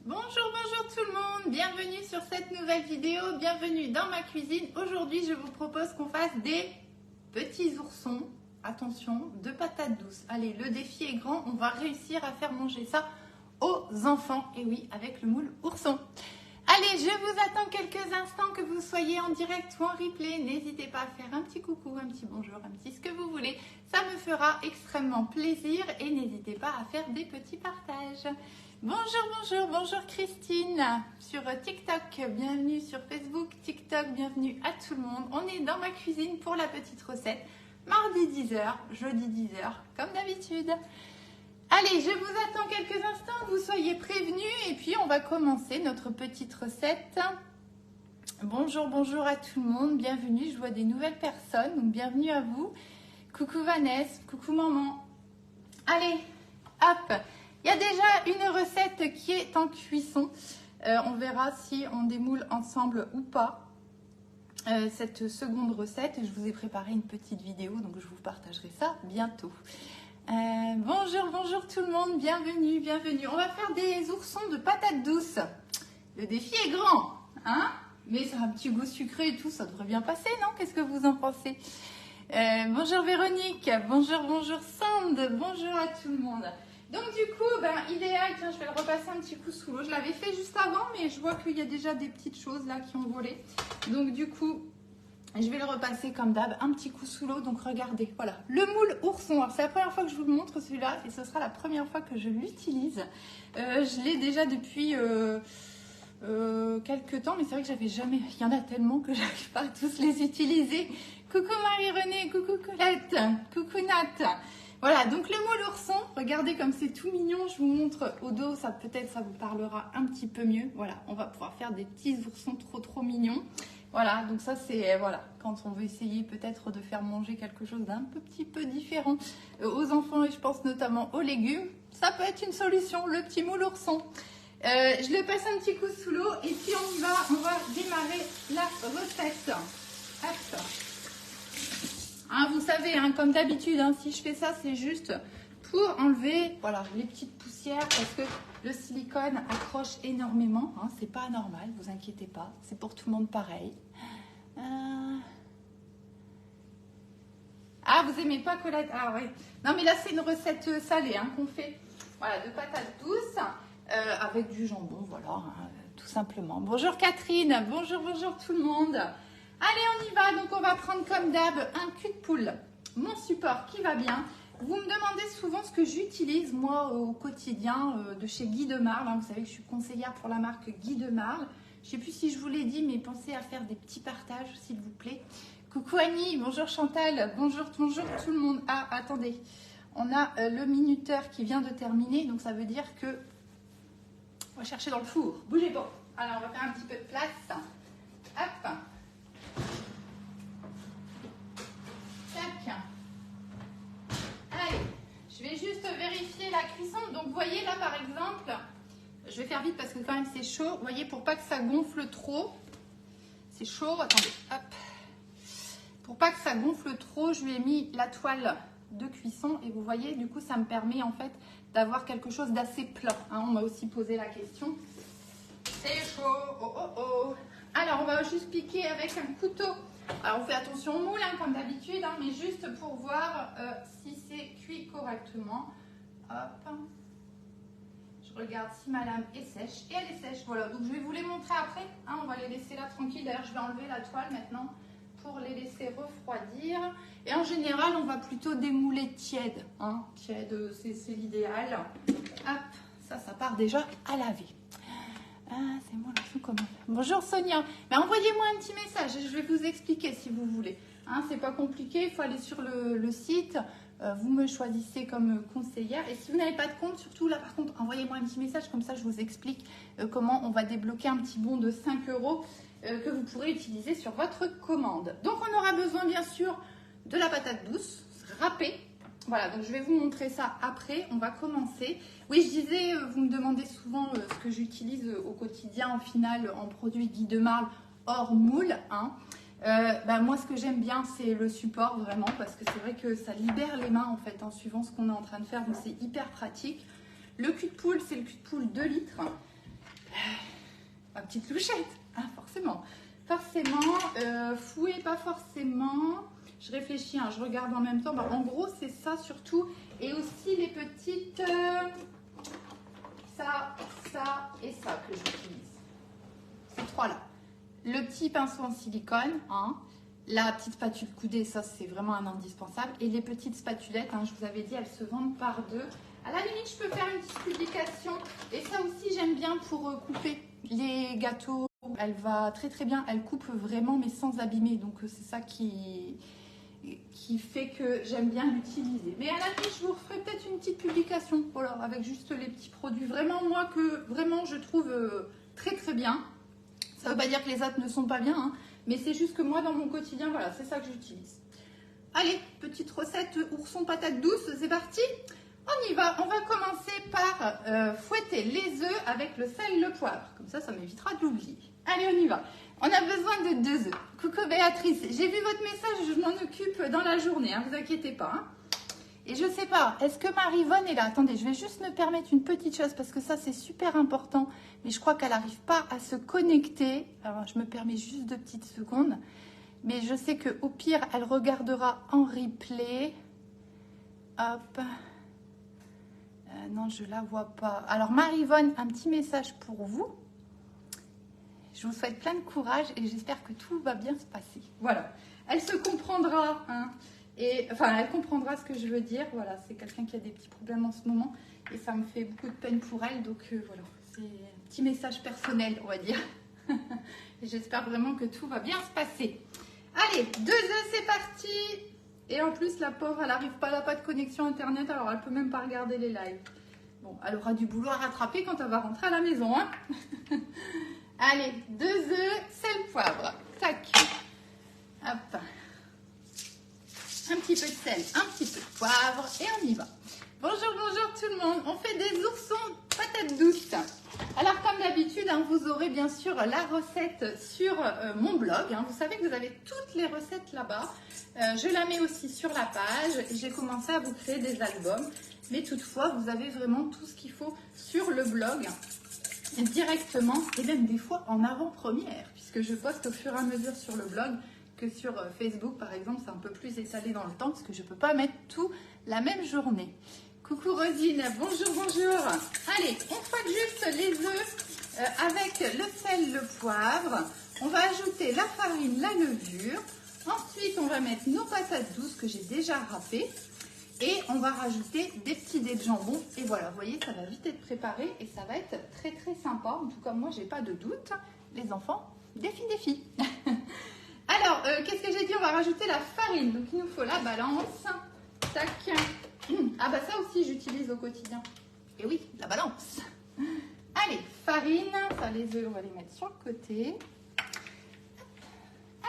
Bonjour tout le monde, bienvenue sur cette nouvelle vidéo, bienvenue dans ma cuisine. Aujourd'hui, je vous propose qu'on fasse des petits oursons, attention, de patates douces. Allez, le défi est grand, on va réussir à faire manger ça aux enfants. Et oui, avec le moule ourson. Allez, je vous attends quelques instants, que vous soyez en direct ou en replay. N'hésitez pas à faire un petit coucou, un petit bonjour, un petit ce que vous voulez. Ça me fera extrêmement plaisir et n'hésitez pas à faire des petits partages. Bonjour Christine sur TikTok, bienvenue sur Facebook, TikTok, bienvenue à tout le monde. On est dans ma cuisine pour la petite recette, mardi 10h, jeudi 10h, comme d'habitude. Allez, je vous attends quelques instants, que vous soyez prévenus et puis on va commencer notre petite recette. Bonjour à tout le monde, bienvenue, je vois des nouvelles personnes, donc bienvenue à vous. Coucou Vanessa, coucou maman. Allez, hop. Il y a déjà une recette qui est en cuisson. On verra si on démoule ensemble ou pas cette seconde recette. Je vous ai préparé une petite vidéo, donc je vous partagerai ça bientôt. Bonjour tout le monde, bienvenue. On va faire des oursons de patates douces. Le défi est grand, hein? Mais ça a un petit goût sucré et tout, ça devrait bien passer, non? Qu'est-ce que vous en pensez? Bonjour Véronique, bonjour Sand, bonjour à tout le monde. Donc du coup, idéal, tiens, je vais le repasser un petit coup sous l'eau. Je l'avais fait juste avant, mais je vois qu'il y a déjà des petites choses là qui ont volé. Donc du coup, je vais le repasser comme d'hab, un petit coup sous l'eau. Donc regardez, voilà, le moule ourson. Alors c'est la première fois que je vous le montre celui-là et ce sera la première fois que je l'utilise. Je l'ai déjà depuis quelques temps, mais c'est vrai que j'avais jamais... Il y en a tellement que j'arrive pas à tous les utiliser. Coucou Marie-Renée, coucou Colette, coucou Nat. Voilà, donc le moule ourson, regardez comme c'est tout mignon, je vous montre au dos, ça peut-être ça vous parlera un petit peu mieux. Voilà, on va pouvoir faire des petits oursons trop mignons. Voilà, donc ça c'est, voilà, quand on veut essayer peut-être de faire manger quelque chose d'un petit peu différent aux enfants et je pense notamment aux légumes, ça peut être une solution, le petit moule ourson. Je le passe un petit coup sous l'eau et puis on va démarrer la recette. Hop. Hein, vous savez, hein, comme d'habitude, hein, si je fais ça, c'est juste pour enlever voilà, les petites poussières parce que le silicone accroche énormément. Hein, c'est pas normal, vous inquiétez pas. C'est pour tout le monde pareil. Ah, vous aimez pas Colette? Ah oui. Non, mais là, c'est une recette salée hein, qu'on fait. Voilà, de patates douces avec du jambon, voilà, hein, tout simplement. Bonjour Catherine, bonjour tout le monde. Allez, on y va. Donc, on va prendre comme d'hab un cul de poule. Mon support qui va bien. Vous me demandez souvent ce que j'utilise, moi, au quotidien de chez Guy de Marle. Hein. Vous savez que je suis conseillère pour la marque Guy de Marle. Je ne sais plus si je vous l'ai dit, mais pensez à faire des petits partages, s'il vous plaît. Coucou Annie, bonjour Chantal, bonjour tout le monde. Ah, attendez, on a le minuteur qui vient de terminer. Donc, ça veut dire que on va chercher dans le four. Bougez pas. Alors, on va faire un petit peu de place. Hop. Allez, je vais juste vérifier la cuisson. Donc, vous voyez là, par exemple, je vais faire vite parce que quand même c'est chaud. Vous voyez, pour pas que ça gonfle trop, c'est chaud. Attendez, hop. Pour pas que ça gonfle trop, je lui ai mis la toile de cuisson. Et vous voyez, du coup, ça me permet en fait d'avoir quelque chose d'assez plat. Hein, on m'a aussi posé la question. C'est chaud. Oh. Alors, on va juste piquer avec un couteau. Alors, on fait attention au moule, hein, comme d'habitude, hein, mais juste pour voir si c'est cuit correctement. Hop. Je regarde si ma lame est sèche. Et elle est sèche, voilà. Donc, je vais vous les montrer après. Hein, on va les laisser là tranquilles. D'ailleurs, je vais enlever la toile maintenant pour les laisser refroidir. Et en général, on va plutôt démouler tiède. Hein. Tiède, c'est l'idéal. Hop, ça part déjà à laver. Ah, c'est moi le comment. Bonjour Sonia. Mais envoyez-moi un petit message. Je vais vous expliquer si vous voulez. Hein, c'est pas compliqué. Il faut aller sur le site. Vous me choisissez comme conseillère. Et si vous n'avez pas de compte, surtout là par contre, envoyez-moi un petit message. Comme ça, je vous explique comment on va débloquer un petit bon de 5 € que vous pourrez utiliser sur votre commande. Donc, on aura besoin bien sûr de la patate douce râpée. Voilà, donc je vais vous montrer ça après. On va commencer. Oui, je disais, vous me demandez souvent ce que j'utilise au quotidien, au final, en produit Guy de Marle hors moule. Hein. Moi, ce que j'aime bien, c'est le support, vraiment, parce que c'est vrai que ça libère les mains, en fait, en suivant ce qu'on est en train de faire. Donc, c'est hyper pratique. Le cul de poule, c'est le cul de poule 2 litres. petite louchette, hein, forcément. Forcément, fouet, pas forcément. Je réfléchis, hein, je regarde en même temps. Bah, en gros, c'est ça surtout. Et aussi les petites... ça et ça que j'utilise. Ces trois-là. Le petit pinceau en silicone, hein. La petite spatule coudée, ça c'est vraiment un indispensable. Et les petites spatulettes, hein, je vous avais dit, elles se vendent par deux. À la limite, je peux faire une petite publication. Et ça aussi, j'aime bien pour couper les gâteaux. Elle va très très bien. Elle coupe vraiment, mais sans abîmer. Donc c'est ça qui fait que j'aime bien l'utiliser. Mais à la limite, je vous referai peut-être une petite publication. Voilà, avec juste les petits produits. Vraiment, moi, que vraiment je trouve très très bien. Ça ne veut pas dire que les autres ne sont pas bien, hein, mais c'est juste que moi, dans mon quotidien, voilà, c'est ça que j'utilise. Allez, petite recette ourson patate douce, c'est parti. On y va. On va commencer par fouetter les œufs avec le sel et le poivre. Comme ça m'évitera de l'oublier. Allez, on y va. On a besoin de 2 œufs. Coucou Béatrice, j'ai vu votre message, je m'en occupe dans la journée, hein, vous inquiétez pas. Hein. Et je sais pas, est-ce que Marie-Vonne est là? Attendez, je vais juste me permettre une petite chose parce que ça c'est super important. Mais je crois qu'elle n'arrive pas à se connecter. Alors je me permets juste 2 petites secondes. Mais je sais qu'au pire, elle regardera en replay. Hop. Non, je la vois pas. Alors Marie-Vonne, un petit message pour vous. Je vous souhaite plein de courage et j'espère que tout va bien se passer. Voilà. Elle se comprendra, hein. Et, enfin, elle comprendra ce que je veux dire. Voilà, c'est quelqu'un qui a des petits problèmes en ce moment et ça me fait beaucoup de peine pour elle. Donc voilà, c'est un petit message personnel, on va dire. Et j'espère vraiment que tout va bien se passer. Allez, 2 œufs, c'est parti. Et en plus, la pauvre, elle n'arrive pas, elle n'a pas de connexion internet, alors elle peut même pas regarder les lives. Bon, elle aura du boulot à rattraper quand elle va rentrer à la maison, hein. Allez, 2 œufs, sel, poivre. Tac. Hop. Un petit peu de sel, un petit peu de poivre et on y va. Bonjour, bonjour tout le monde. On fait des oursons patates douces. Alors comme d'habitude, hein, vous aurez bien sûr la recette sur mon blog. Hein. Vous savez que vous avez toutes les recettes là-bas. Je la mets aussi sur la page. J'ai commencé à vous créer des albums. Mais toutefois, vous avez vraiment tout ce qu'il faut sur le blog directement et même des fois en avant-première puisque je poste au fur et à mesure sur le blog. Que sur Facebook par exemple, c'est un peu plus étalé dans le temps parce que je ne peux pas mettre tout la même journée. Coucou Rosine, bonjour, bonjour. Allez, on fouette juste les œufs avec le sel, le poivre. On va ajouter la farine, la levure. Ensuite, on va mettre nos patates douces que j'ai déjà râpées. Et on va rajouter des petits dés de jambon. Et voilà, vous voyez, ça va vite être préparé et ça va être très très sympa. En tout cas, moi, j'ai pas de doute. Les enfants, défi. Alors, qu'est-ce que j'ai dit? On va rajouter la farine. Donc, il nous faut la balance. Tac. Ah, bah ça aussi, j'utilise au quotidien. Et oui, la balance. Allez, farine. Ça, les œufs, on va les mettre sur le côté.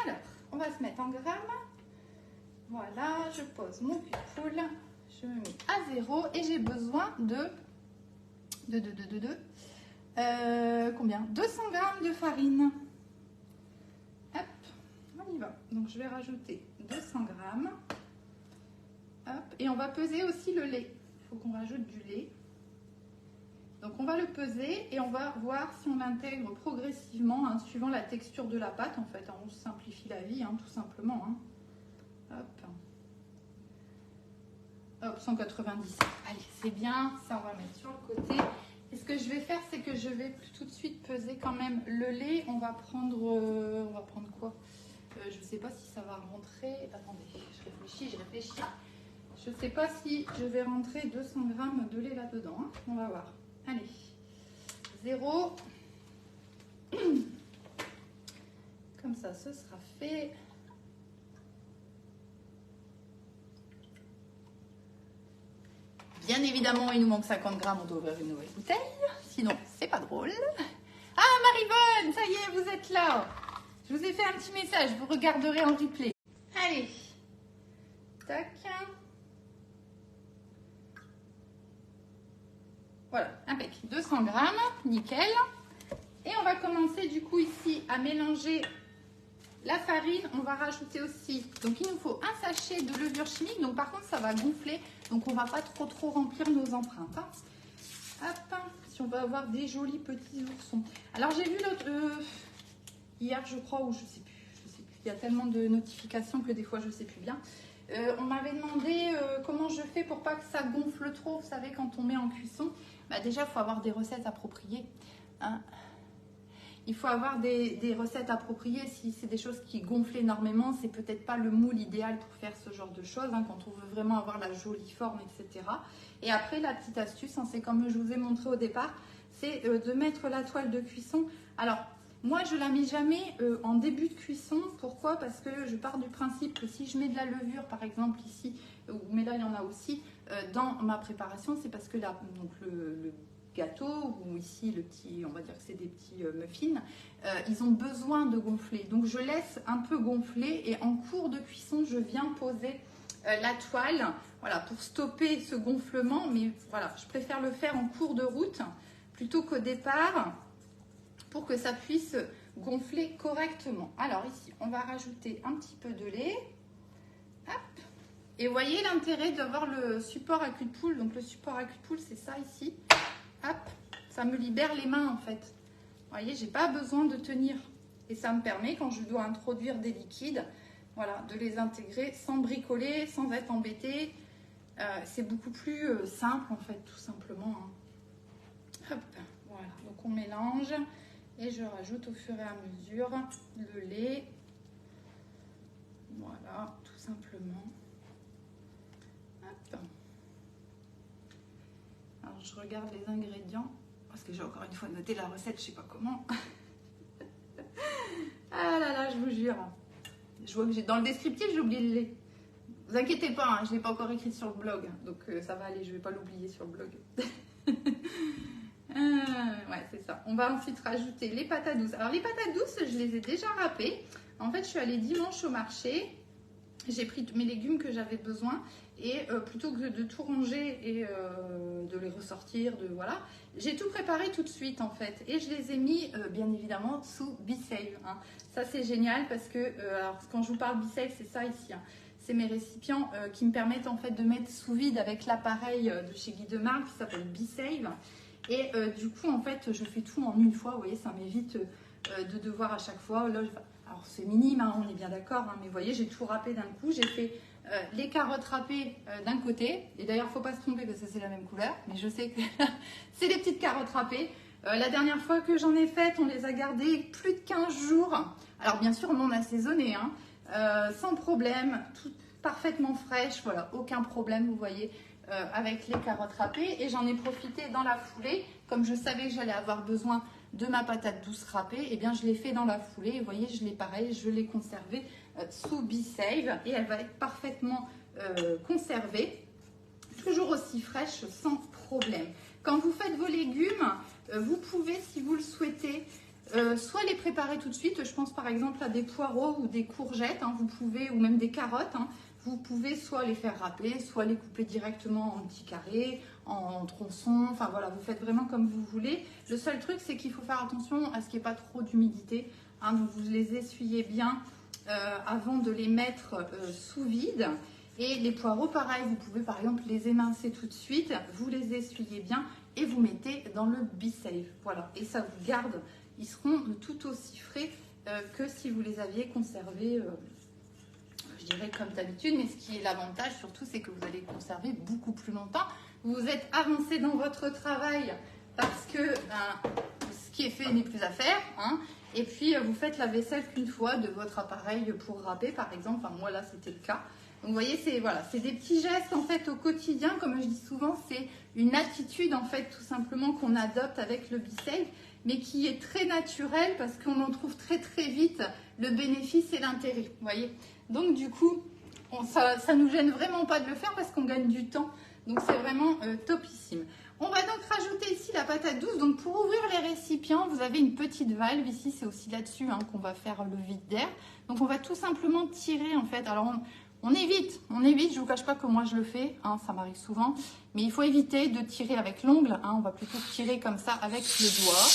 Alors, on va se mettre en grammes. Voilà, je pose mon pull. Je me mets à 0 et j'ai besoin de combien? 200 grammes de farine. On y va. Donc je vais rajouter 200 grammes. Hop. Et on va peser aussi le lait. Il faut qu'on rajoute du lait. Donc on va le peser et on va voir si on l'intègre progressivement, hein, suivant la texture de la pâte en fait. Hein, on simplifie la vie, hein, tout simplement. Hein. Hop. Hop, 190. Allez, c'est bien. Ça, on va mettre sur le côté. Et ce que je vais faire, c'est que je vais tout de suite peser quand même le lait. On va prendre quoi? Je ne sais pas si ça va rentrer. Attendez, je réfléchis. Je ne sais pas si je vais rentrer 200 grammes de lait là-dedans. Hein. On va voir. Allez. 0. Comme ça, ce sera fait. Bien évidemment, il nous manque 50 grammes. On doit ouvrir une nouvelle bouteille. Sinon, c'est pas drôle. Ah, Marie-Vonne, ça y est, vous êtes là. Je vous ai fait un petit message, vous regarderez en replay. Allez, tac. Voilà, impec. 200 grammes, nickel. Et on va commencer du coup ici à mélanger la farine. On va rajouter aussi, donc il nous faut un sachet de levure chimique. Donc par contre, ça va gonfler, donc on va pas trop remplir nos empreintes. Hein. Hop, si on va avoir des jolis petits oursons. Alors j'ai vu l'autre hier je crois, ou je sais plus. Il y a tellement de notifications que des fois je sais plus bien. On m'avait demandé comment je fais pour pas que ça gonfle trop, vous savez, quand on met en cuisson. Bah déjà, il faut avoir des recettes appropriées. Hein. Il faut avoir des recettes appropriées. Si c'est des choses qui gonflent énormément, c'est peut-être pas le moule idéal pour faire ce genre de choses, hein, quand on veut vraiment avoir la jolie forme, etc. Et après, la petite astuce, hein, c'est comme je vous ai montré au départ, c'est de mettre la toile de cuisson. Alors, moi, je ne la mets jamais en début de cuisson. Pourquoi? Parce que je pars du principe que si je mets de la levure, par exemple ici, mais là, il y en a aussi, dans ma préparation, c'est parce que là, donc le gâteau, ou ici, le petit, on va dire que c'est des petits muffins, ils ont besoin de gonfler. Donc, je laisse un peu gonfler et en cours de cuisson, je viens poser la toile, voilà, pour stopper ce gonflement. Mais voilà, je préfère le faire en cours de route plutôt qu'au départ, pour que ça puisse gonfler correctement. Alors ici, on va rajouter un petit peu de lait. Hop. Et vous voyez l'intérêt d'avoir le support à cul de poule. Donc le support à cul de poule, c'est ça ici. Hop, ça me libère les mains en fait. Vous voyez, j'ai pas besoin de tenir. Et ça me permet, quand je dois introduire des liquides, voilà, de les intégrer sans bricoler, sans être embêté. C'est beaucoup plus simple en fait, tout simplement. Hein. Hop, voilà. Donc on mélange. Et je rajoute au fur et à mesure le lait. Voilà, tout simplement. Hop. Alors, je regarde les ingrédients, parce que j'ai encore une fois noté la recette, je ne sais pas comment. Ah là là, je vous jure. Je vois que j'ai dans le descriptif, j'ai oublié le lait. Vous inquiétez pas, hein, je ne l'ai pas encore écrit sur le blog. Donc, ça va aller, je ne vais pas l'oublier sur le blog. Ouais, c'est ça. On va ensuite rajouter les patates douces. Alors, les patates douces, je les ai déjà râpées. En fait, je suis allée dimanche au marché. J'ai pris tous mes légumes que j'avais besoin. Et plutôt que de tout ranger et de les ressortir, voilà, j'ai tout préparé tout de suite, en fait. Et je les ai mis, bien évidemment, sous BeSave. Hein. Ça, c'est génial parce que, alors, quand je vous parle BeSave, c'est ça ici. Hein. C'est mes récipients qui me permettent, en fait, de mettre sous vide avec l'appareil de chez Guy Demar qui s'appelle BeSave. Et du coup, en fait, je fais tout en une fois. Vous voyez, ça m'évite de devoir à chaque fois. Là, alors, c'est minime, hein, on est bien d'accord. Hein, mais vous voyez, j'ai tout râpé d'un coup. J'ai fait les carottes râpées d'un côté. Et d'ailleurs, il ne faut pas se tromper parce que c'est la même couleur. Mais je sais que c'est les petites carottes râpées. La dernière fois que j'en ai faites, on les a gardées plus de 15 jours. Alors, bien sûr, non assaisonnées, hein, sans problème. Tout parfaitement fraîche. Voilà, aucun problème, vous voyez. Avec les carottes râpées, et j'en ai profité dans la foulée, comme je savais que j'allais avoir besoin de ma patate douce râpée, et bien je l'ai fait dans la foulée, et vous voyez, je l'ai pareil, je l'ai conservée sous BeSave, et elle va être parfaitement conservée, toujours aussi fraîche, sans problème. Quand vous faites vos légumes, vous pouvez, si vous le souhaitez, soit les préparer tout de suite. Je pense par exemple à des poireaux ou des courgettes, hein, vous pouvez, ou même des carottes, hein. Vous pouvez soit les faire râper, soit les couper directement en petits carrés, en tronçons. Enfin voilà, vous faites vraiment comme vous voulez. Le seul truc, c'est qu'il faut faire attention à ce qu'il n'y ait pas trop d'humidité. Hein, donc vous les essuyez bien avant de les mettre sous vide. Et les poireaux, pareil, vous pouvez par exemple les émincer tout de suite. Vous les essuyez bien et vous mettez dans le BeSave. Voilà, et ça vous garde. Ils seront tout aussi frais que si vous les aviez conservés. Je dirais comme d'habitude, mais ce qui est l'avantage surtout, c'est que vous allez conserver beaucoup plus longtemps. Vous êtes avancé dans votre travail parce que ce qui est fait n'est plus à faire. Hein, et puis, vous faites la vaisselle qu'une fois de votre appareil pour râper, par exemple. Enfin, moi, là, c'était le cas. Donc, vous voyez, c'est voilà, c'est des petits gestes, en fait, au quotidien. Comme je dis souvent, c'est une attitude, en fait, tout simplement, qu'on adopte avec le BeSave, mais qui est très naturelle parce qu'on en trouve très, très vite le bénéfice et l'intérêt. Vous voyez. Donc du coup, ça nous gêne vraiment pas de le faire parce qu'on gagne du temps. Donc c'est vraiment topissime. On va donc rajouter ici la patate douce. Donc pour ouvrir les récipients, vous avez une petite valve ici. C'est aussi là-dessus hein, qu'on va faire le vide d'air. Donc on va tout simplement tirer en fait. Alors on évite. Je ne vous cache pas que moi je le fais. Hein, ça m'arrive souvent. Mais il faut éviter de tirer avec l'ongle. Hein, on va plutôt tirer comme ça avec le doigt.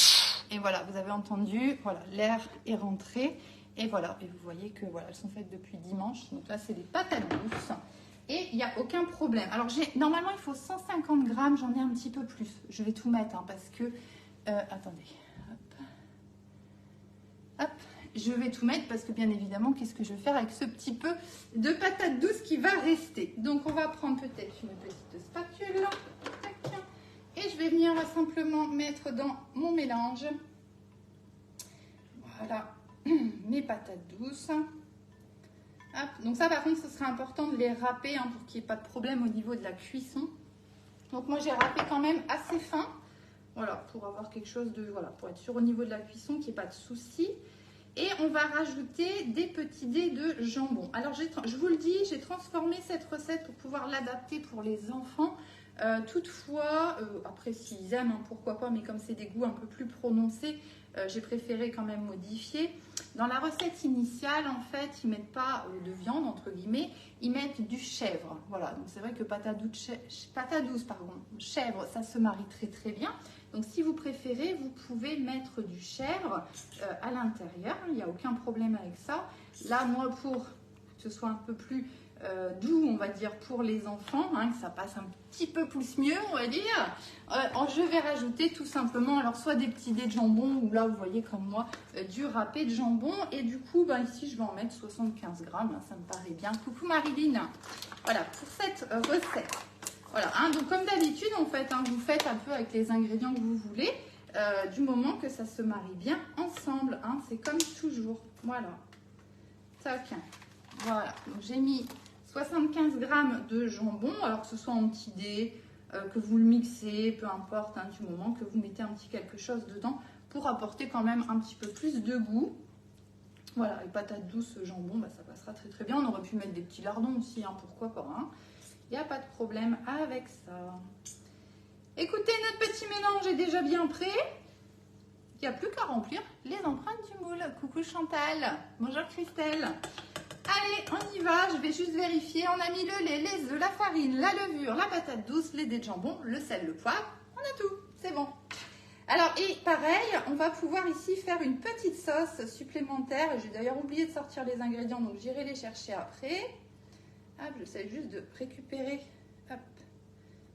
Et voilà, vous avez entendu. Voilà, l'air est rentré. Et voilà, et vous voyez que voilà, elles sont faites depuis dimanche. Donc là, c'est des patates douces. et il n'y a aucun problème. Alors normalement il faut 150 grammes, j'en ai un petit peu plus. Je vais tout mettre hein, parce que... attendez. Hop. Hop. Je vais tout mettre parce que bien évidemment, qu'est-ce que je vais faire avec ce petit peu de patate douce qui va rester. Donc on va prendre peut-être une petite spatule. Tac. Et je vais venir simplement mettre dans mon mélange. Voilà, mes patates douces. Hop. Donc ça par contre, ce sera important de les râper hein, pour qu'il n'y ait pas de problème au niveau de la cuisson. Donc moi j'ai râpé quand même assez fin. Voilà, pour avoir quelque chose de... Voilà, pour être sûr au niveau de la cuisson qu'il n'y ait pas de souci. Et on va rajouter des petits dés de jambon. Alors, je vous le dis, j'ai transformé cette recette pour pouvoir l'adapter pour les enfants. Toutefois, après s'ils aiment, hein, pourquoi pas, mais comme c'est des goûts un peu plus prononcés, j'ai préféré quand même modifier. Dans la recette initiale, en fait, ils ne mettent pas de viande, entre guillemets, ils mettent du chèvre. Voilà, donc c'est vrai que patate douce, chèvre, ça se marie très très bien. Donc si vous préférez, vous pouvez mettre du chèvre à l'intérieur, il n'y a aucun problème avec ça. Là, moi, pour que ce soit un peu plus doux, on va dire, pour les enfants, hein, que ça passe un petit peu plus mieux, on va dire, je vais rajouter tout simplement, alors soit des petits dés de jambon, ou là, vous voyez comme moi, du râpé de jambon. Et du coup, ben, ici, je vais en mettre 75 grammes, hein, ça me paraît bien. Coucou Marilyn. Voilà, pour cette recette. Voilà, hein, donc comme d'habitude, en fait, hein, vous faites un peu avec les ingrédients que vous voulez, du moment que ça se marie bien ensemble, hein, c'est comme toujours. Voilà. Tac. Voilà, donc j'ai mis 75 grammes de jambon, alors que ce soit en petit dé, que vous le mixez, peu importe, hein, du moment que vous mettez un petit quelque chose dedans pour apporter quand même un petit peu plus de goût. Voilà, les patates douces, jambon, bah, ça passera très très bien. On aurait pu mettre des petits lardons aussi, hein, pourquoi pas, hein. Il n'y a pas de problème avec ça. Écoutez, notre petit mélange est déjà bien prêt. Il n'y a plus qu'à remplir les empreintes du moule. Coucou Chantal. Bonjour Christelle. Allez, on y va. Je vais juste vérifier. On a mis le lait, les œufs, la farine, la levure, la patate douce, les dés de jambon, le sel, le poivre. On a tout. C'est bon. Alors, et pareil, on va pouvoir ici faire une petite sauce supplémentaire. J'ai d'ailleurs oublié de sortir les ingrédients, donc j'irai les chercher après. Hop, j'essaie juste de récupérer, hop,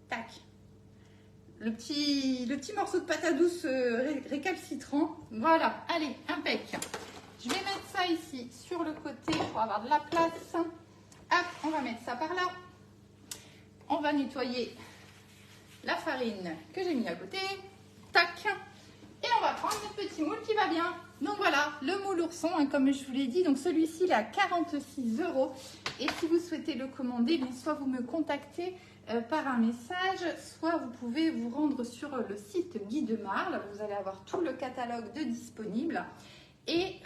tac, le petit morceau de patate douce récalcitrant. Voilà, allez, impec. Je vais mettre ça ici sur le côté pour avoir de la place. Hop, on va mettre ça par là. On va nettoyer la farine que j'ai mis à côté. Tac. Et on va prendre notre petit moule qui va bien. Donc voilà, le moule ourson, hein, comme je vous l'ai dit. Donc celui-ci, il est à 46 €. Et si vous souhaitez le commander, bien, soit vous me contactez par un message, soit vous pouvez vous rendre sur le site Guy de Marle. Vous allez avoir tout le catalogue de disponible. Et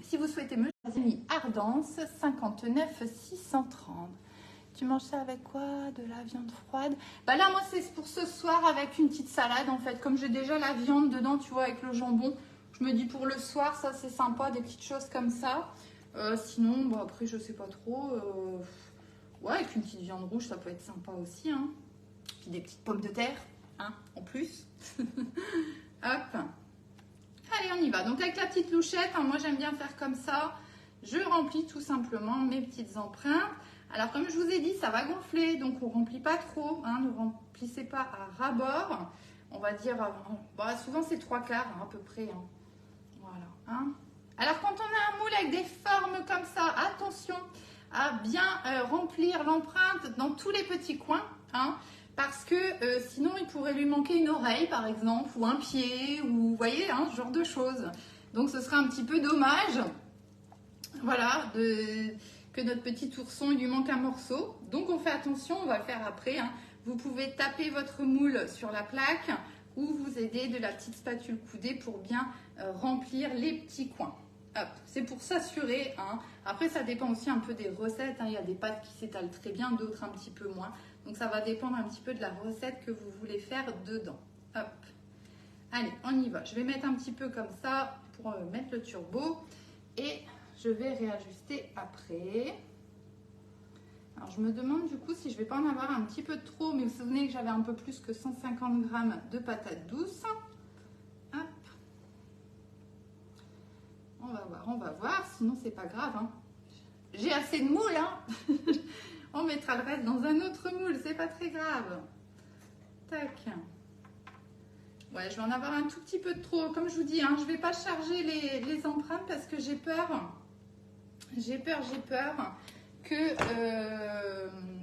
si vous souhaitez me choisir, Ardence 59 630. Tu manges ça avec quoi? De la viande froide? Bah là, moi, c'est pour ce soir avec une petite salade, en fait. Comme j'ai déjà la viande dedans, tu vois, avec le jambon, je me dis pour le soir, ça, c'est sympa, des petites choses comme ça. Sinon, bah, après, je sais pas trop. Ouais, avec une petite viande rouge, ça peut être sympa aussi, hein. Puis des petites pommes de terre, hein, en plus. Hop. Allez, on y va. Donc, avec la petite louchette, hein, moi, j'aime bien faire comme ça. Je remplis tout simplement mes petites empreintes. Alors, comme je vous ai dit, ça va gonfler, donc on ne remplit pas trop, hein, ne remplissez pas à ras-bord. On va dire, bah, souvent c'est 3/4 hein, à peu près. Hein. Voilà. Hein. Alors, quand on a un moule avec des formes comme ça, attention à bien remplir l'empreinte dans tous les petits coins, hein, parce que sinon il pourrait lui manquer une oreille par exemple, ou un pied, ou vous voyez, hein, ce genre de choses. Donc, ce serait un petit peu dommage, voilà, que notre petit ourson, il lui manque un morceau. Donc on fait attention, on va le faire après. Hein. Vous pouvez taper votre moule sur la plaque ou vous aider de la petite spatule coudée pour bien remplir les petits coins. C'est pour s'assurer. Hein. Après, ça dépend aussi un peu des recettes. Hein. Il y a des pâtes qui s'étalent très bien, d'autres un petit peu moins. Donc ça va dépendre un petit peu de la recette que vous voulez faire dedans. Hop. Allez, on y va. Je vais mettre un petit peu comme ça pour mettre le turbo. Et je vais réajuster après. Alors, je me demande du coup si je ne vais pas en avoir un petit peu trop, mais vous vous souvenez que j'avais un peu plus que 150 grammes de patates douces. Hop. On va voir, sinon c'est pas grave. Hein. J'ai assez de moule. Hein. On mettra le reste dans un autre moule, c'est pas très grave. Tac. Ouais, je vais en avoir un tout petit peu de trop. Comme je vous dis, hein, je vais pas charger les empreintes parce que j'ai peur. J'ai peur que...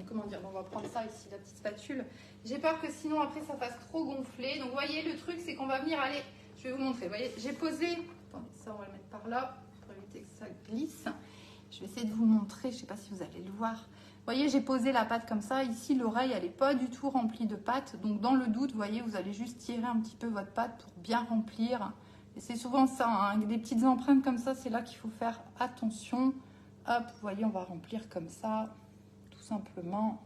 comment dire, on va prendre ça ici, la petite spatule. J'ai peur que sinon après ça fasse trop gonfler. Donc vous voyez, le truc c'est qu'on va venir aller... Je vais vous montrer. Vous voyez, j'ai posé... Attendez, ça on va le mettre par là pour éviter que ça glisse. Je vais essayer de vous montrer, je ne sais pas si vous allez le voir. Vous voyez, j'ai posé la pâte comme ça. Ici, l'oreille, elle n'est pas du tout remplie de pâte. Donc, dans le doute, vous voyez, vous allez juste tirer un petit peu votre pâte pour bien remplir. Et c'est souvent ça, hein, des petites empreintes comme ça, c'est là qu'il faut faire attention. Hop, vous voyez, on va remplir comme ça, tout simplement.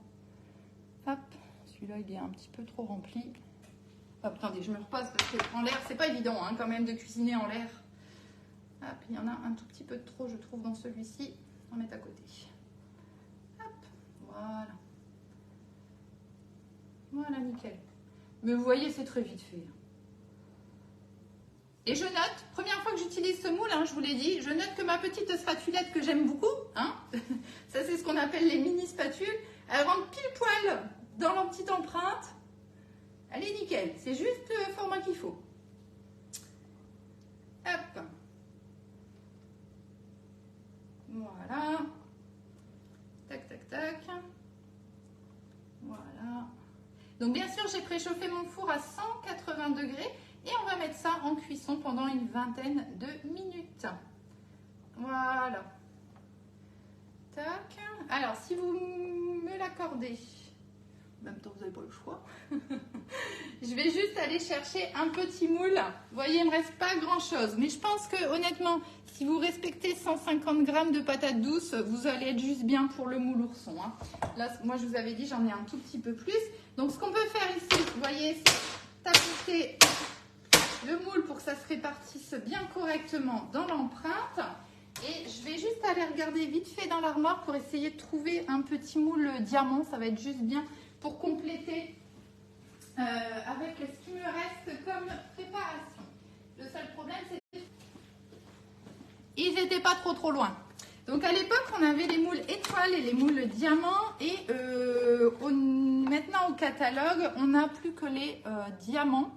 Hop, celui-là, il est un petit peu trop rempli. Hop, attendez, je me repose parce qu'en l'air, c'est pas évident hein, quand même de cuisiner en l'air. Hop, il y en a un tout petit peu de trop, je trouve, dans celui-ci. On va mettre à côté. Hop, voilà. Voilà, nickel. Mais vous voyez, c'est très vite fait. Et je note, première fois que j'utilise ce moule, hein, je vous l'ai dit, je note que ma petite spatulette que j'aime beaucoup, hein, ça c'est ce qu'on appelle les mini spatules, elle rentre pile poil dans leur petite empreinte. Elle est nickel, c'est juste le format qu'il faut. Hop. Voilà. Tac, tac, tac. Voilà. Donc bien sûr, j'ai préchauffé mon four à 180 degrés et on va mettre ça en cuisson pendant une vingtaine de minutes. Voilà. Tac. Alors, si vous me l'accordez, en même temps, vous n'avez pas le choix. Je vais juste aller chercher un petit moule. Vous voyez, il ne me reste pas grand-chose. Mais je pense que, honnêtement, si vous respectez 150 g de patates douces, vous allez être juste bien pour le moule ourson. Hein. Là, moi, je vous avais dit, j'en ai un tout petit peu plus. Donc, ce qu'on peut faire ici, vous voyez, c'est tapoter le moule pour que ça se répartisse bien correctement dans l'empreinte. Et je vais juste aller regarder vite fait dans l'armoire pour essayer de trouver un petit moule diamant. Ça va être juste bien pour compléter avec ce qui me reste comme préparation. Le seul problème, c'est qu'ils n'étaient pas trop loin. Donc à l'époque, on avait les moules étoiles et les moules diamants. Et maintenant au catalogue, on n'a plus que les diamants.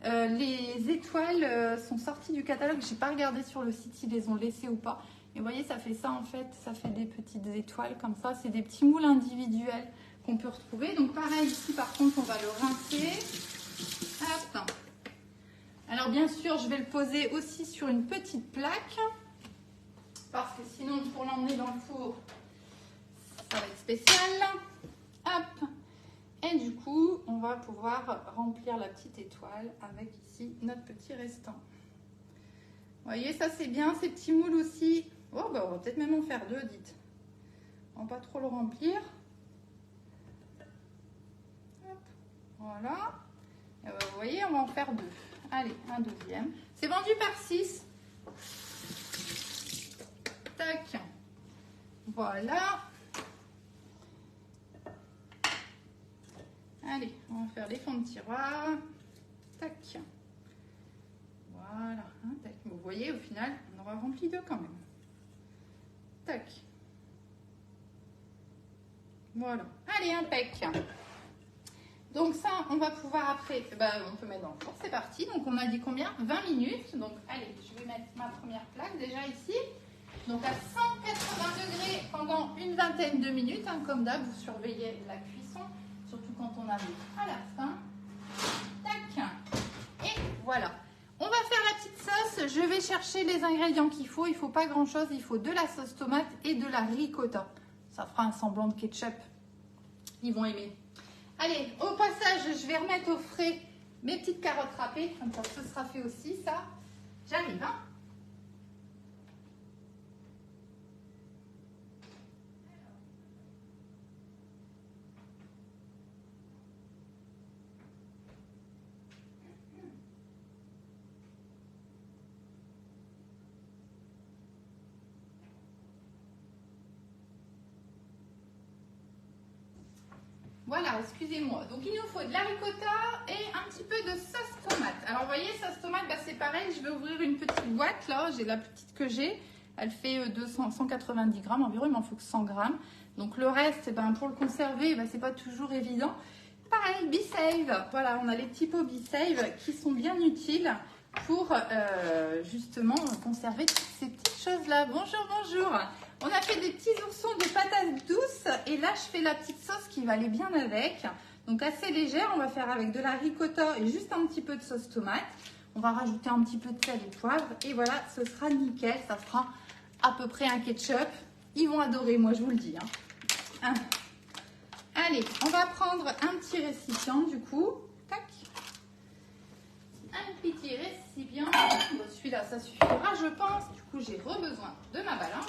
Les étoiles sont sorties du catalogue. Je n'ai pas regardé sur le site s'ils les ont laissées ou pas. Et vous voyez, ça fait ça en fait. Ça fait des petites étoiles comme ça. C'est des petits moules individuels qu'on peut retrouver. Donc pareil ici, par contre, on va le rincer. Hop. Alors bien sûr, je vais le poser aussi sur une petite plaque. Parce que sinon, pour l'emmener dans le four, ça va être spécial. Hop. Et du coup, on va pouvoir remplir la petite étoile avec ici notre petit restant. Vous voyez, ça c'est bien, ces petits moules aussi. Oh, bah, on va peut-être même en faire deux, dites. On va pas trop le remplir. Hop. Voilà. Et bah, vous voyez, on va en faire deux. Allez, un deuxième. C'est vendu par 6. Tac. Voilà. Allez, on va faire les fonds de tiroir. Tac. Voilà. Hein, tac. Vous voyez, au final, on aura rempli deux quand même. Tac. Voilà. Allez, impec. Donc ça, on va pouvoir après, on peut mettre dans le four. C'est parti. Donc on a dit combien? 20 minutes. Donc allez, je vais mettre ma première plaque déjà ici. Donc à 180 degrés pendant une vingtaine de minutes. Hein, comme d'hab, vous surveillez la cuisson. Surtout quand on arrive à la fin. Tac. Et voilà. On va faire la petite sauce. Je vais chercher les ingrédients qu'il faut. Il ne faut pas grand chose. Il faut de la sauce tomate et de la ricotta. Ça fera un semblant de ketchup. Ils vont aimer. Allez, au passage, je vais remettre au frais mes petites carottes râpées. Comme ça, ce sera fait aussi, ça. J'arrive, hein. Voilà, excusez-moi. Donc, il nous faut de la ricotta et un petit peu de sauce tomate. Alors, vous voyez, sauce tomate, c'est pareil. Je vais ouvrir une petite boîte, là. J'ai la petite que j'ai. Elle fait 190 grammes environ, il m'en faut que 100 grammes. Donc le reste, ben, pour le conserver, ben, c'est pas toujours évident. Pareil, B-Save. Voilà, on a les petits pots B-Save qui sont bien utiles pour justement conserver toutes ces petites choses-là. Bonjour, bonjour. On a fait des petits oursons de patates douces et là, je fais la petite sauce qui va aller bien avec. Donc assez légère, on va faire avec de la ricotta et juste un petit peu de sauce tomate. On va rajouter un petit peu de sel et de poivre et voilà, ce sera nickel. Ça fera à peu près un ketchup. Ils vont adorer, moi je vous le dis. Hein. Allez, on va prendre un petit récipient du coup. Tac. Un petit récipient. Bon, celui-là, ça suffira, je pense. Du coup, j'ai besoin de ma balance.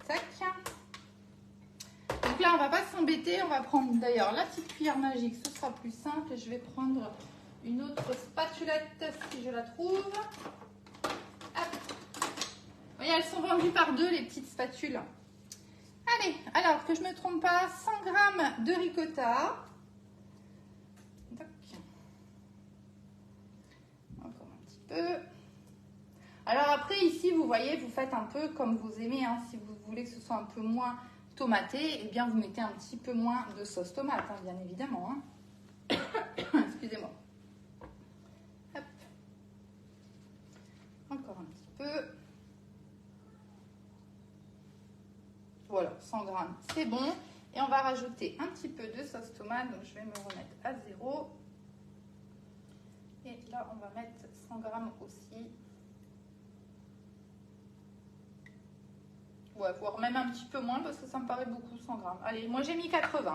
Tac. Donc là, on va pas s'embêter. On va prendre d'ailleurs la petite cuillère magique. Ce sera plus simple. Et je vais prendre une autre spatulette si je la trouve. Hop. Vous voyez, elles sont vendues par deux, les petites spatules. Allez, alors que je ne me trompe pas, 100 g de ricotta. Encore un petit peu. Alors après, ici, vous voyez, vous faites un peu comme vous aimez. Hein. Si vous voulez que ce soit un peu moins tomaté, eh bien, vous mettez un petit peu moins de sauce tomate, hein, bien évidemment. Hein. Excusez-moi. Hop. Encore un petit peu. Voilà, 100 g, c'est bon. Et on va rajouter un petit peu de sauce tomate. Donc, je vais me remettre à 0. Et là, on va mettre 100 g aussi. Ouais, voire même un petit peu moins parce que ça me paraît beaucoup, 100 g. Allez, moi, j'ai mis 80.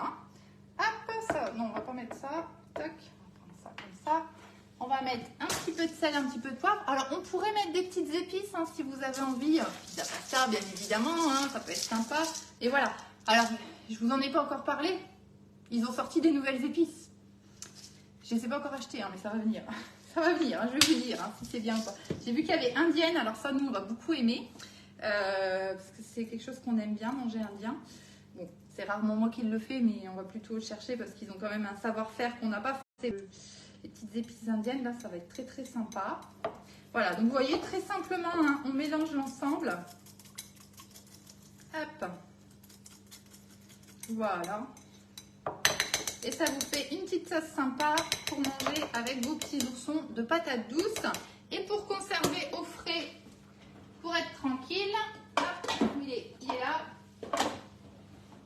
Hop, ça. Non, on va pas mettre ça. Tac, on va prendre ça comme ça. On va mettre un petit peu de sel, un petit peu de poivre. Alors, on pourrait mettre des petites épices hein, si vous avez envie. Pizza pasta, bien évidemment, hein, ça peut être sympa. Et voilà. Alors, je vous en ai pas encore parlé. Ils ont sorti des nouvelles épices. Je ne les ai pas encore achetées, hein, mais ça va venir. Ça va venir, hein, je vais vous dire hein, si c'est bien ou pas. J'ai vu qu'il y avait indienne. Alors ça, nous, on va beaucoup aimer. Parce que c'est quelque chose qu'on aime bien, manger indien. Bon, c'est rarement moi qui le fais, mais on va plutôt le chercher parce qu'ils ont quand même un savoir-faire qu'on n'a pas fait. Les petites épices indiennes, là, ça va être très très sympa. Voilà, donc vous voyez, très simplement, hein, on mélange l'ensemble. Hop. Voilà. Et ça vous fait une petite sauce sympa pour manger avec vos petits oursons de patates douces. Et pour conserver au frais, pour être tranquille, hop, il est là.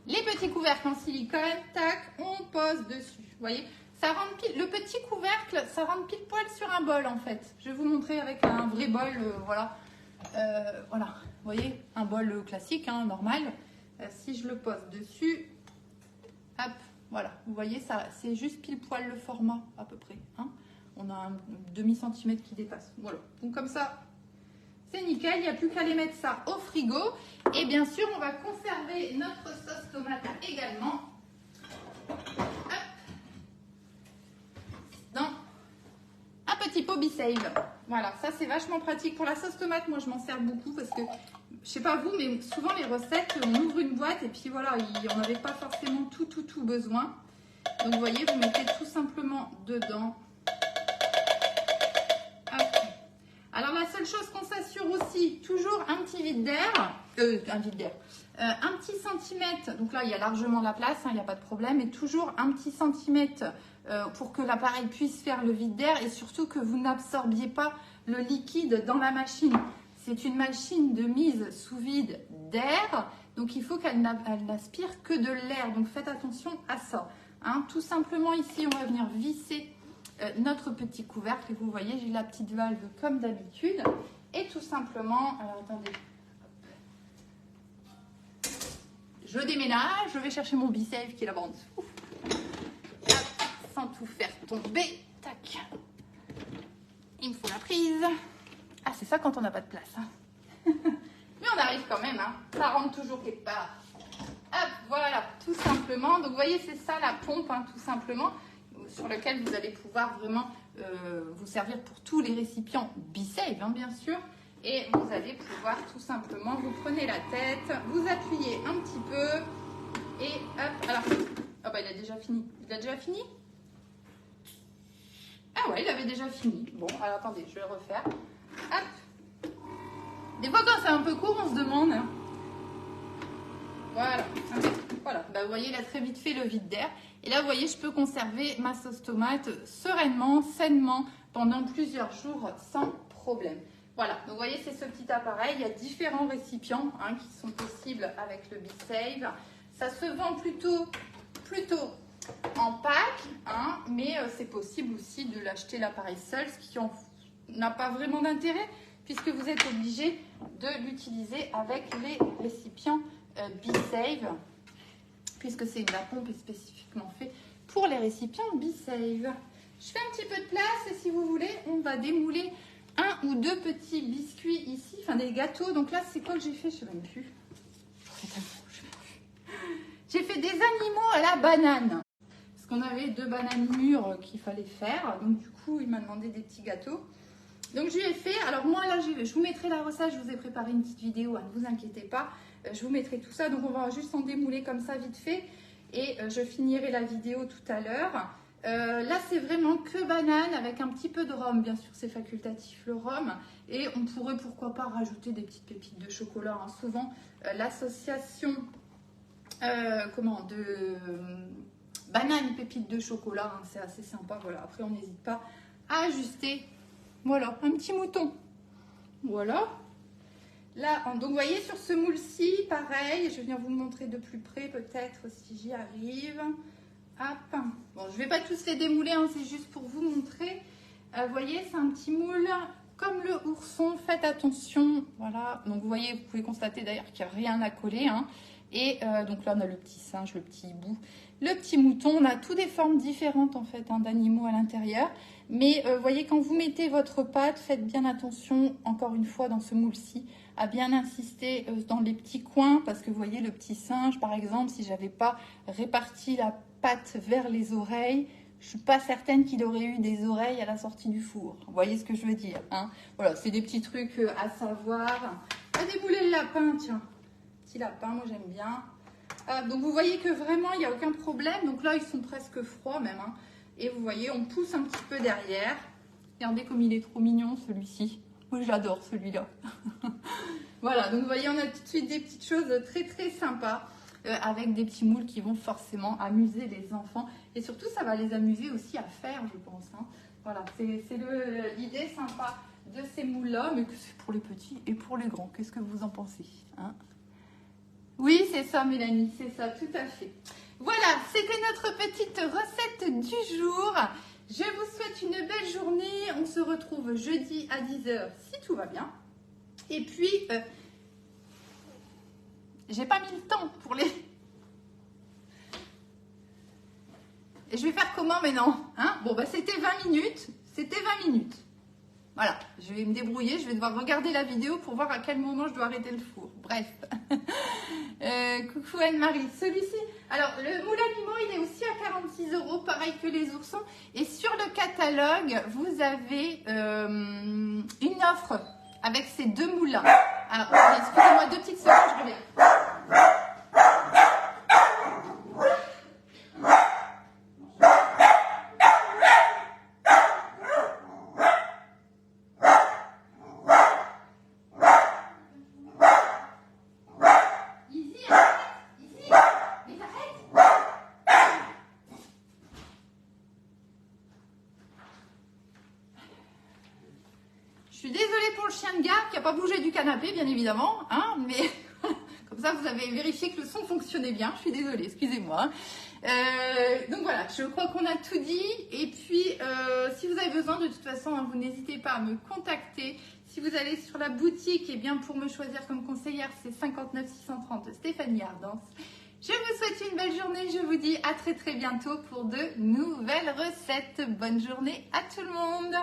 Les petits couvercles en silicone, tac, on pose dessus. Vous voyez ? Ça rentre pile, le petit couvercle, ça rentre pile poil sur un bol en fait. Je vais vous montrer avec un vrai bol, voilà. Voilà, vous voyez, un bol classique, hein, normal. Si je le pose dessus, hop, voilà. Vous voyez, ça, c'est juste pile poil le format à peu près. Hein. On a un demi-centimètre qui dépasse. Voilà, donc comme ça, c'est nickel. Il n'y a plus qu'à aller mettre ça au frigo. Et bien sûr, on va conserver notre sauce tomate également. Dans un petit pot B-Save. Voilà, ça c'est vachement pratique. Pour la sauce tomate, moi je m'en sers beaucoup parce que, je sais pas vous, mais souvent les recettes, on ouvre une boîte et puis voilà, on n'avait pas forcément tout besoin. Donc vous voyez, vous mettez tout simplement dedans. Hop. Alors la seule chose qu'on s'assure aussi, toujours un petit vide d'air, un petit centimètre, donc là il y a largement la place, il n'y a pas de problème, et toujours un petit centimètre pour que l'appareil puisse faire le vide d'air et surtout que vous n'absorbiez pas le liquide dans la machine. C'est une machine de mise sous vide d'air, donc il faut qu'elle n'aspire que de l'air, donc faites attention à ça. Hein. Tout simplement ici, on va venir visser notre petit couvercle et vous voyez, j'ai la petite valve comme d'habitude et tout simplement, alors attendez, je déménage, je vais chercher mon B-Save qui est là-bas en dessous. Sans tout faire tomber, tac, il me faut la prise. Ah, c'est ça quand on n'a pas de place. Hein. Mais on arrive quand même, hein. Ça rentre toujours quelque part. Hop, voilà, tout simplement. Donc, vous voyez, c'est ça la pompe, hein, tout simplement, sur lequel vous allez pouvoir vraiment vous servir pour tous les récipients B-Save, hein, bien sûr. Et vous allez pouvoir tout simplement, vous prenez la tête, vous appuyez un petit peu et hop. Alors, oh bah, il a déjà fini. Il a déjà fini? Ah ouais, il avait déjà fini. Bon, alors attendez, je vais le refaire. Hop. Des fois, quand c'est un peu court, on se demande. Voilà. Voilà. Bah, vous voyez, il a très vite fait le vide d'air. Et là, vous voyez, je peux conserver ma sauce tomate sereinement, sainement, pendant plusieurs jours sans problème. Voilà. Donc, vous voyez, c'est ce petit appareil. Il y a différents récipients qui sont possibles avec le BeSave. Ça se vend plutôt en pack, mais c'est possible aussi de l'acheter l'appareil seul, ce qui n'a pas vraiment d'intérêt, puisque vous êtes obligé de l'utiliser avec les récipients BeSave, puisque la pompe est spécifiquement faite pour les récipients BeSave. Je fais un petit peu de place et si vous voulez, on va démouler un ou deux petits biscuits ici, enfin des gâteaux. Donc là, c'est quoi que j'ai fait? Je ne sais même plus. J'ai fait des animaux à la banane. Parce qu'on avait 2 bananes mûres qu'il fallait faire. Donc du coup, il m'a demandé des petits gâteaux. Donc je lui ai fait. Alors moi là, je vous mettrai la recette. Je vous ai préparé une petite vidéo, ne vous inquiétez pas. Je vous mettrai tout ça. Donc on va juste en démouler comme ça vite fait. Et je finirai la vidéo tout à l'heure. Là, c'est vraiment que banane avec un petit peu de rhum. Bien sûr, c'est facultatif le rhum. Et on pourrait, pourquoi pas, rajouter des petites pépites de chocolat. Souvent, l'association de banane pépites de chocolat, c'est assez sympa. Voilà. Après, on n'hésite pas à ajuster. Voilà, un petit mouton. Voilà. Là, donc, vous voyez, sur ce moule-ci, pareil. Je vais venir vous le montrer de plus près, peut-être, si j'y arrive. Hop. Bon, je ne vais pas tous les démouler, c'est juste pour vous montrer. Vous voyez, c'est un petit moule comme le ourson. Faites attention. Voilà. Donc, vous voyez, vous pouvez constater d'ailleurs qu'il n'y a rien à coller. Et donc là, on a le petit singe, le petit hibou, le petit mouton. On a toutes des formes différentes, en fait, d'animaux à l'intérieur. Mais vous voyez, quand vous mettez votre pâte, faites bien attention, encore une fois, dans ce moule-ci, à bien insister dans les petits coins. Parce que vous voyez, le petit singe, par exemple, si je n'avais pas réparti la pâte vers les oreilles, je ne suis pas certaine qu'il aurait eu des oreilles à la sortie du four. Vous voyez ce que je veux dire, Voilà, c'est des petits trucs à savoir. On va démouler le lapin, tiens. Petit lapin, moi j'aime bien. Donc vous voyez que vraiment il n'y a aucun problème. Donc là ils sont presque froids même. Et vous voyez, on pousse un petit peu derrière. Regardez comme il est trop mignon celui-ci. Moi j'adore celui-là. Voilà, donc vous voyez, on a tout de suite des petites choses très très sympas. Avec des petits moules qui vont forcément amuser les enfants. Et surtout ça va les amuser aussi à faire, je pense. Voilà, c'est l'idée sympa de ces moules-là. Mais que c'est pour les petits et pour les grands. Qu'est-ce que vous en pensez, Oui, c'est ça, Mélanie, c'est ça, tout à fait. Voilà, c'était notre petite recette du jour. Je vous souhaite une belle journée. On se retrouve jeudi à 10 h si tout va bien. Et puis, j'ai pas mis le temps pour les... Et je vais faire comment maintenant, Bon, bah c'était 20 minutes. C'était 20 minutes. Voilà, je vais me débrouiller, je vais devoir regarder la vidéo pour voir à quel moment je dois arrêter le four. Bref. Coucou Anne-Marie. Celui-ci, alors le moule animaux, il est aussi à 46 €, pareil que les oursons. Et sur le catalogue, vous avez une offre avec ces 2 moules-là. Alors, excusez-moi 2 petites secondes, je reviens. Je suis désolée pour le chien de garde qui n'a pas bougé du canapé, bien évidemment, mais comme ça, vous avez vérifié que le son fonctionnait bien. Je suis désolée, excusez-moi. Donc voilà, je crois qu'on a tout dit. Et puis, si vous avez besoin, de toute façon, vous n'hésitez pas à me contacter. Si vous allez sur la boutique, pour me choisir comme conseillère, c'est 59 630 Stéphanie Ardance. Je vous souhaite une belle journée. Je vous dis à très très bientôt pour de nouvelles recettes. Bonne journée à tout le monde.